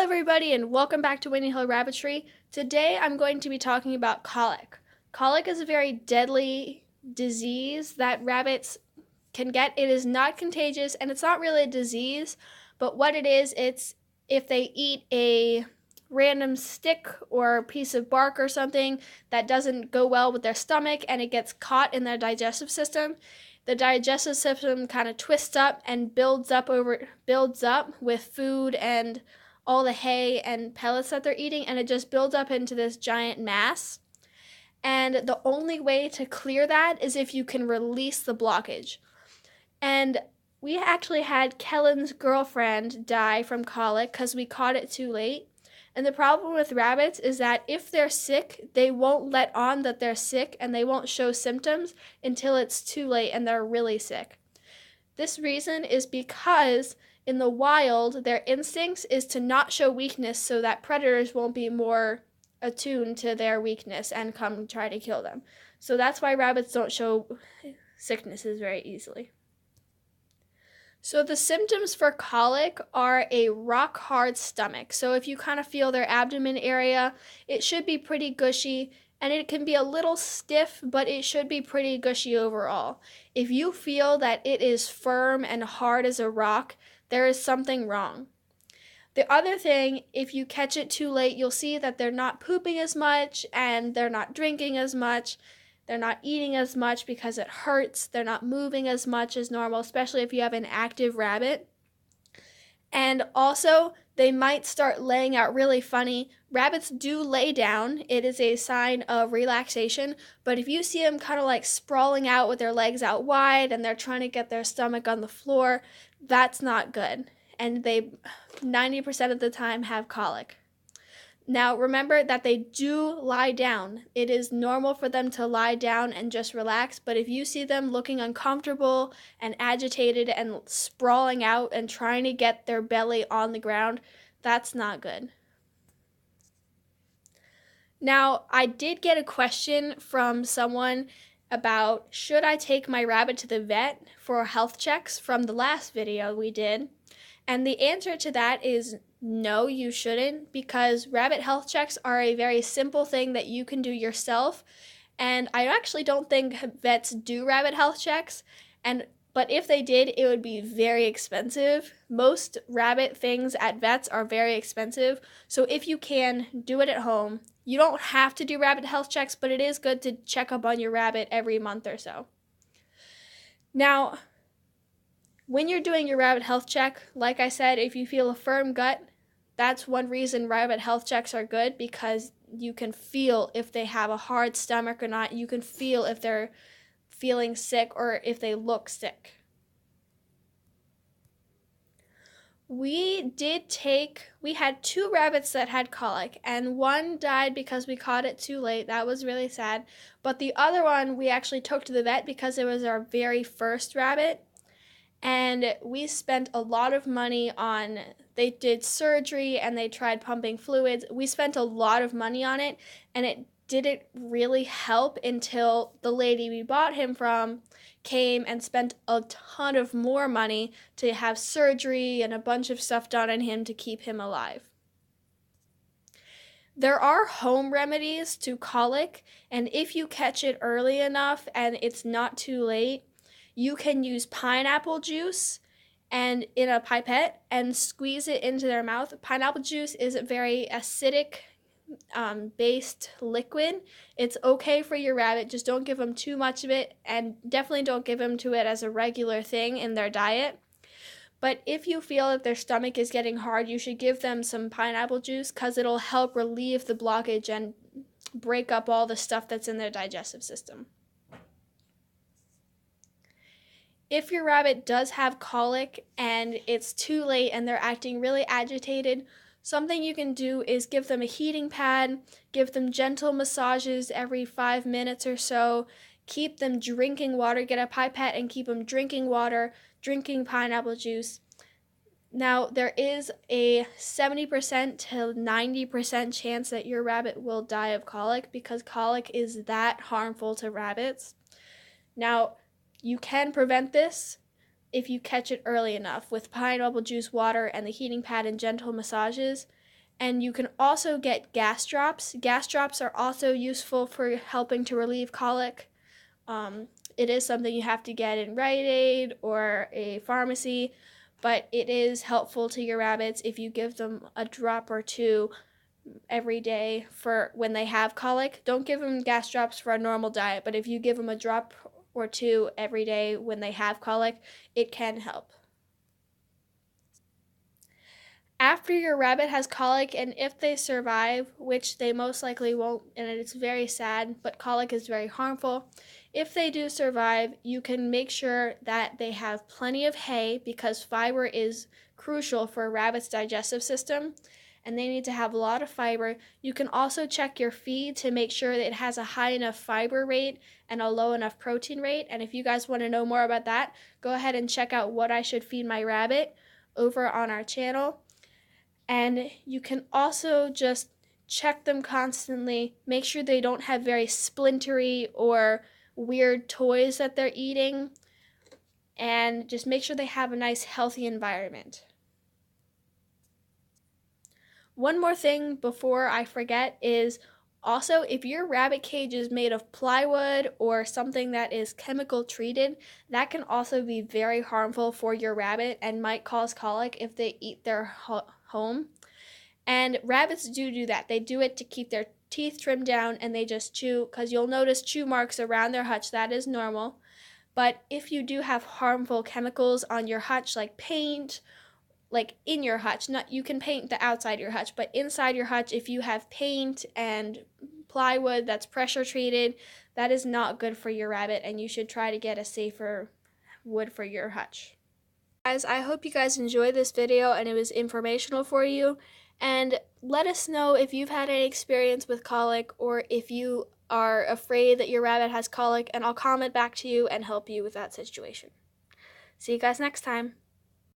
everybody, and welcome back to Winning Hill Rabbitry. Today I'm going to be talking about colic. Colic is a very deadly disease that rabbits can get. It is not contagious, and it's not really a disease, but what it is, it's if they eat a random stick or piece of bark or something that doesn't go well with their stomach and it gets caught in their digestive system. The digestive system kind of twists up and builds up with food and all the hay and pellets that they're eating, and it just builds up into this giant mass. And the only way to clear that is if you can release the blockage. And we actually had Kellen's girlfriend die from colic because we caught it too late. And the problem with rabbits is that if they're sick, they won't let on that they're sick and they won't show symptoms until it's too late and they're really sick. This reason is because in the wild, their instincts is to not show weakness so that predators won't be more attuned to their weakness and come try to kill them. So that's why rabbits don't show sicknesses very easily. So the symptoms for colic are a rock-hard stomach. So if you kind of feel their abdomen area, it should be pretty gushy, and it can be a little stiff, but it should be pretty gushy overall. If you feel that it is firm and hard as a rock, there is something wrong. The other thing, if you catch it too late, you'll see that they're not pooping as much, and they're not drinking as much. They're not eating as much because it hurts. They're not moving as much as normal, especially if you have an active rabbit. And also, they might start laying out really funny. Rabbits do lay down. It is a sign of relaxation. But if you see them kind of like sprawling out with their legs out wide and they're trying to get their stomach on the floor, that's not good. And they 90% of the time have colic. Now, remember that they do lie down. It is normal for them to lie down and just relax, but if you see them looking uncomfortable and agitated and sprawling out and trying to get their belly on the ground, that's not good. Now, I did get a question from someone about should I take my rabbit to the vet for health checks from the last video we did, and the answer to that is no, you shouldn't, because rabbit health checks are a very simple thing that you can do yourself, and I actually don't think vets do rabbit health checks, but if they did, it would be very expensive. Most rabbit things at vets are very expensive, so if you can, do it at home. You don't have to do rabbit health checks, but it is good to check up on your rabbit every month or so. Now, when you're doing your rabbit health check, like I said, if you feel a firm gut, that's one reason rabbit health checks are good, because you can feel if they have a hard stomach or not. You can feel if they're feeling sick or if they look sick. We had 2 rabbits that had colic, and one died because we caught it too late. That was really sad. But the other one we actually took to the vet because it was our very first rabbit. And we spent a lot of money on, they did surgery and they tried pumping fluids. We spent a lot of money on it, and it didn't really help until the lady we bought him from came and spent a ton of more money to have surgery and a bunch of stuff done on him to keep him alive. There are home remedies to colic, and if you catch it early enough and it's not too late, you can use pineapple juice and in a pipette and squeeze it into their mouth. Pineapple juice is a very acidic based liquid. It's okay for your rabbit, just don't give them too much of it, and definitely don't give them to it as a regular thing in their diet. But if you feel that their stomach is getting hard, you should give them some pineapple juice because it'll help relieve the blockage and break up all the stuff that's in their digestive system. If your rabbit does have colic and it's too late and they're acting really agitated, something you can do is give them a heating pad, give them gentle massages every 5 minutes or so, keep them drinking water, get a pipette and keep them drinking water, drinking pineapple juice. Now, there is a 70% to 90% chance that your rabbit will die of colic because colic is that harmful to rabbits. Now, you can prevent this if you catch it early enough with pineapple juice, water, and the heating pad and gentle massages. And you can also get gas drops. Gas drops are also useful for helping to relieve colic. It is something you have to get in Rite Aid or a pharmacy, but it is helpful to your rabbits if you give them a drop or two every day for when they have colic. Don't give them gas drops for a normal diet, but if you give them a drop or two every day when they have colic, it can help. After your rabbit has colic, and if they survive, which they most likely won't, and it's very sad, but colic is very harmful, if they do survive, you can make sure that they have plenty of hay because fiber is crucial for a rabbit's digestive system, and they need to have a lot of fiber. You can also check your feed to make sure that it has a high enough fiber rate and a low enough protein rate. And if you guys want to know more about that, go ahead and check out What I Should Feed My Rabbit over on our channel. And you can also just check them constantly, make sure they don't have very splintery or weird toys that they're eating, and just make sure they have a nice healthy environment. One more thing before I forget is also, if your rabbit cage is made of plywood or something that is chemical treated, that can also be very harmful for your rabbit and might cause colic if they eat their home. And rabbits do that. They do it to keep their teeth trimmed down, and they just chew, because you'll notice chew marks around their hutch. That is normal. But if you do have harmful chemicals on your hutch, like paint, like in your hutch, not you can paint the outside of your hutch, but inside your hutch, if you have paint and plywood that's pressure treated, that is not good for your rabbit, and you should try to get a safer wood for your hutch. Guys, I hope you guys enjoyed this video and it was informational for you. And let us know if you've had any experience with colic or if you are afraid that your rabbit has colic, and I'll comment back to you and help you with that situation. See you guys next time.